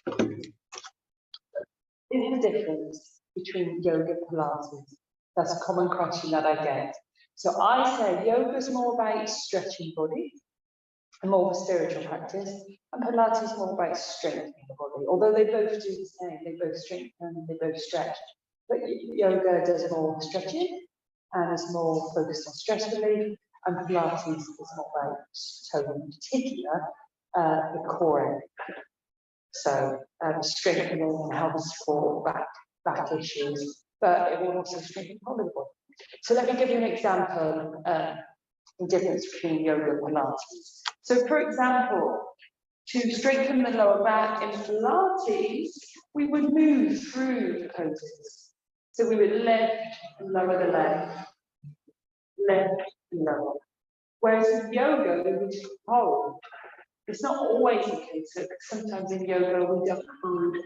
Is the difference between yoga and Pilates? That's a common question that I get. So I say yoga is more about stretching body, and more of a spiritual practice, and Pilates is more about strengthening the body. Although they both do the same, they both strengthen and they both stretch. But yoga does more stretching and is more focused on stress relief, and Pilates is more about tone, in particular, the core area. So strengthening and helping support back issues, but it will also strengthen the whole of the body. So let me give you an example of the difference between yoga and Pilates. So for example, to strengthen the lower back in Pilates, we would move through the poses. So we would lift and lower the leg, lift and lower. Whereas in yoga, we would hold. It's not always the case. So sometimes in yoga, we don't hold.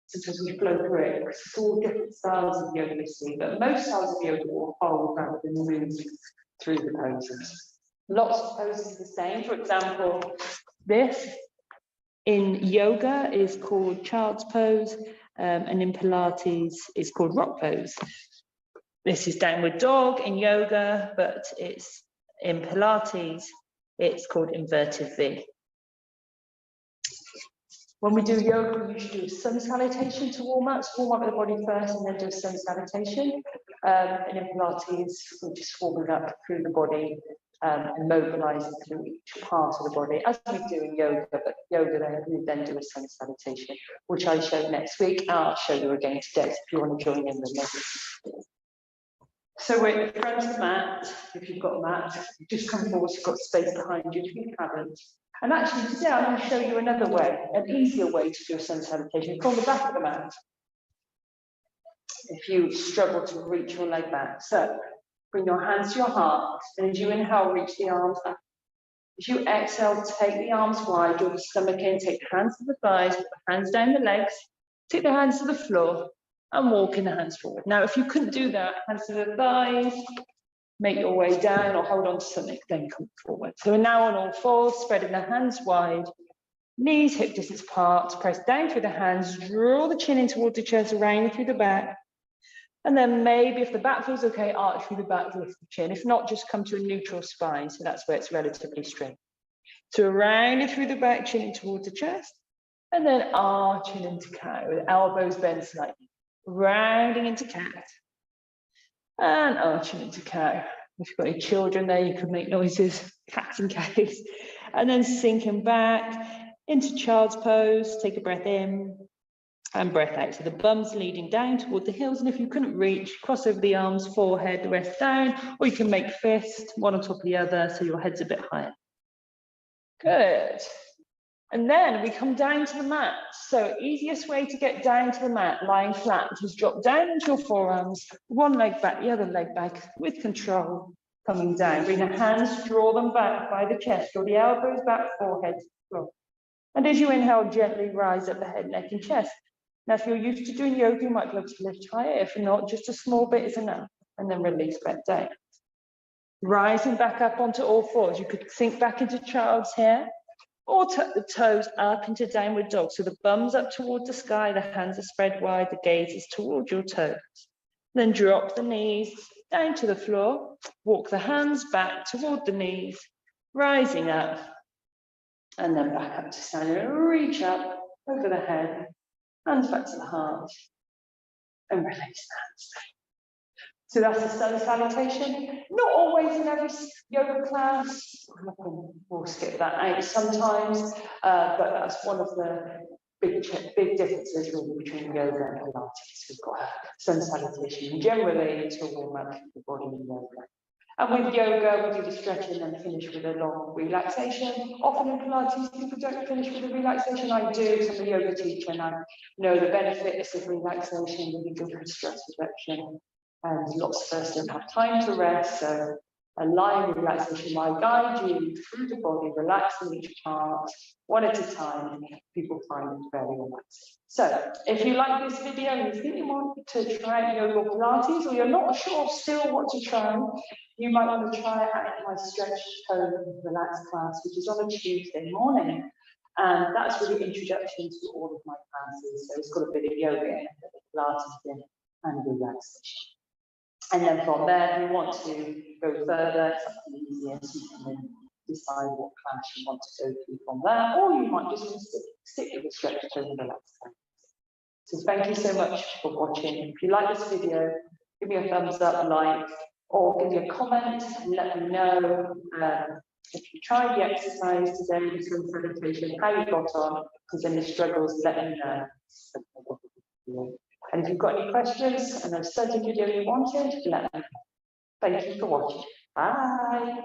Sometimes we flow through it. It's all different styles of yoga you see, but most styles of yoga will hold rather than move through the poses. Lots of poses are the same. For example, this in yoga is called child's pose, and in Pilates is called rock pose. This is downward dog in yoga, but it's in Pilates, it's called inverted V. When we do yoga, we usually do a sun salutation to warm up the body first and then do a sun salutation. And in Pilates, we're just warming up through the body and mobilizing through each part of the body, as we do in yoga. But yoga, we then do a sun salutation, which I show next week. I'll show you again today if you want to join in with me. So we're at the front of the mat. If you've got a mat, just come forward, you've got space behind you if you haven't. And actually today I'm going to show you another way, an easier way to do a sun salutation from the back of the mat. If you struggle to reach your leg back. So bring your hands to your heart, and as you inhale, reach the arms up. As you exhale, take the arms wide, draw the stomach in, take the hands to the thighs, put the hands down the legs, take the hands to the floor, and walk in the hands forward. Now, if you couldn't do that, hands to the thighs, make your way down or hold on to something, then come forward. So we're now on all fours, spreading the hands wide, knees hip distance apart, press down through the hands, draw the chin in towards the chest, round through the back. And then maybe if the back feels okay, arch through the back, lift the chin. If not, just come to a neutral spine. So that's where it's relatively straight. So round it through the back, chin in towards the chest, and then arching into cow with elbows bent slightly. Rounding into cat. And arching into cow. If you've got any children there, you could make noises, cats and cows. And then sinking back into child's pose. Take a breath in and breath out. So the bum's leading down toward the heels. And if you couldn't reach, cross over the arms, forehead, the rest down. Or you can make fist, one on top of the other, so your head's a bit higher. Good. And then we come down to the mat. So easiest way to get down to the mat, lying flat, is drop down into your forearms, one leg back, the other leg back, with control, coming down. Bring the hands, draw them back by the chest, draw the elbows back, forehead to the floor. And as you inhale, gently rise up the head, neck, and chest. Now, if you're used to doing yoga, you might be able to lift higher. If not, just a small bit is enough. And then release back down. Rising back up onto all fours. You could sink back into child's here, or tuck the toes up into downward dog. So the bum's up towards the sky, the hands are spread wide, the gaze is towards your toes. Then drop the knees down to the floor, walk the hands back toward the knees, rising up, and then back up to standing. Reach up over the head, hands back to the heart, and release hands. So that's the sun salutation. Not always in every yoga class. We'll skip that out sometimes, but that's one of the big differences really between yoga and Pilates. We've got a sun salutation generally to warm up the body in yoga. And with yoga, we do the stretching and then finish with a long relaxation. Often in Pilates, people don't finish with a relaxation. I do, because I'm a yoga teacher, and I know the benefits of relaxation, really good for stress reduction. And lots of us don't have time to rest, so a lying relaxation might guide you through the body, relaxing each part, one at a time. People find it very relaxing. So, if you like this video and you think you want to try yoga or Pilates, or you're not sure still what to try, you might want to try it at my Stretch Home Relax class, which is on a Tuesday morning. And that's really introduction to all of my classes. So it's got a bit of yoga in it, a bit of Pilates in, and relaxation. And then from there, if you want to go further, something easier, so you can then decide what class you want to go through from there, or you might just want to stick with the stretch and relax. So thank you so much for watching. If you like this video, give me a thumbs up, like, or give me a comment and let me know if you tried the exercise today, the swim presentation, how you got on, because any struggles, let me know. And if you've got any questions and there's a certain video you wanted, let me know. Thank you for watching. Bye.